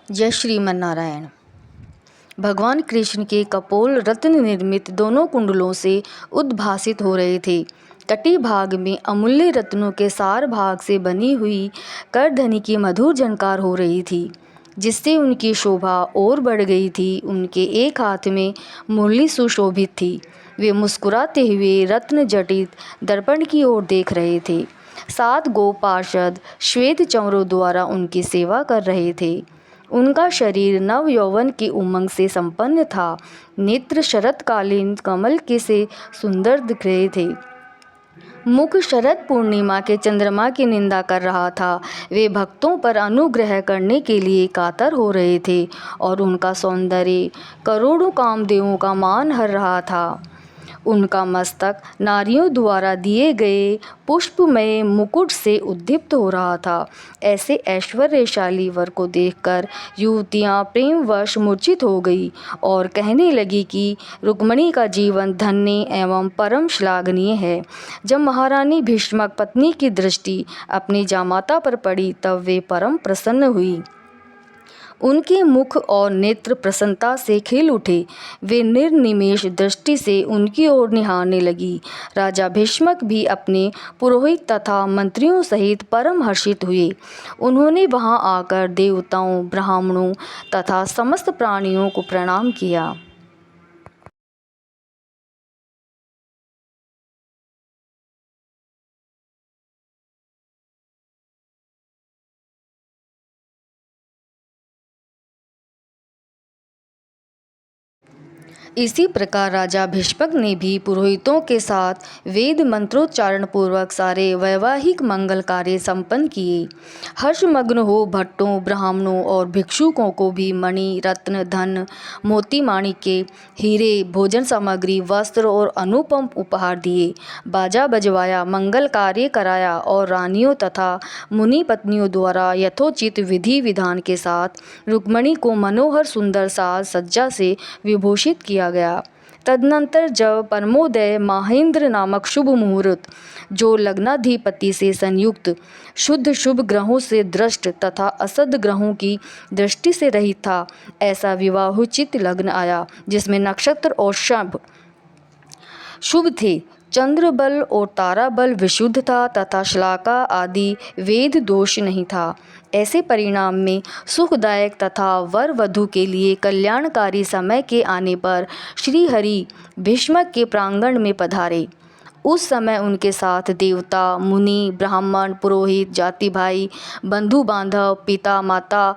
जय श्रीमन नारायण। भगवान कृष्ण के कपोल रत्न निर्मित दोनों कुंडलों से उद्भासित हो रहे थे। तटी भाग में अमूल्य रत्नों के सार भाग से बनी हुई करधनी की मधुर झनकार हो रही थी, जिससे उनकी शोभा और बढ़ गई थी। उनके एक हाथ में मुरली सुशोभित थी। वे मुस्कुराते हुए रत्न जटित दर्पण की ओर देख रहे थे। 7 गोप पार्षद श्वेत चंवरों द्वारा उनकी सेवा कर रहे थे। उनका शरीर नव यौवन की उमंग से संपन्न था। नेत्र शरतकालीन कमल के से सुंदर दिख रहे थे। मुख शरद पूर्णिमा के चंद्रमा की निंदा कर रहा था। वे भक्तों पर अनुग्रह करने के लिए कातर हो रहे थे और उनका सौंदर्य करोड़ों कामदेवों का मान हर रहा था। उनका मस्तक नारियों द्वारा दिए गए पुष्पमय मुकुट से उद्दीप्त हो रहा था। ऐसे ऐश्वर्यशाली वर को देखकर युवतियां प्रेमवश मूर्छित हो गई और कहने लगी कि रुक्मिणी का जीवन धन्य एवं परम श्लाघनीय है। जब महारानी भीष्मक पत्नी की दृष्टि अपनी जामाता पर पड़ी तब वे परम प्रसन्न हुई। उनके मुख और नेत्र प्रसन्नता से खिल उठे। वे निर्निमेष दृष्टि से उनकी ओर निहारने लगी। राजा भीष्मक भी अपने पुरोहित तथा मंत्रियों सहित परम हर्षित हुए। उन्होंने वहां आकर देवताओं, ब्राह्मणों तथा समस्त प्राणियों को प्रणाम किया। इसी प्रकार राजा भीष्मक ने भी पुरोहितों के साथ वेद मंत्रोच्चारण पूर्वक सारे वैवाहिक मंगल कार्य संपन्न किए। हर्षमग्न हो भट्टों, ब्राह्मणों और भिक्षुकों को भी मणि, रत्न, धन, मोती, माणिक्य, हीरे, भोजन सामग्री, वस्त्र और अनुपम उपहार दिए। बाजा बजवाया, मंगल कार्य कराया और रानियों तथा मुनि पत्नियों द्वारा यथोचित विधि विधान के साथ रुक्मिणी को मनोहर सुंदर साज सज्जा से विभूषित किया गया। तदनंतर जब परमोदय महेंद्र नामक शुभ मुहूर्त, जो लग्नाधिपति से संयुक्त शुद्ध शुभ ग्रहों से दृष्ट तथा असद ग्रहों की दृष्टि से रहित था, ऐसा विवाहोचित लग्न आया जिसमें नक्षत्र और शुभ थे, चंद्र बल और तारा बल विशुद्ध था तथा श्लाका आदि वेद दोष नहीं था। ऐसे परिणाम में सुखदायक तथा वर वधु के लिए कल्याणकारी समय के आने पर श्री हरि भीष्मक के प्रांगण में पधारे। उस समय उनके साथ देवता, मुनि, ब्राह्मण, पुरोहित, जाति भाई, बंधु बांधव, पिता माता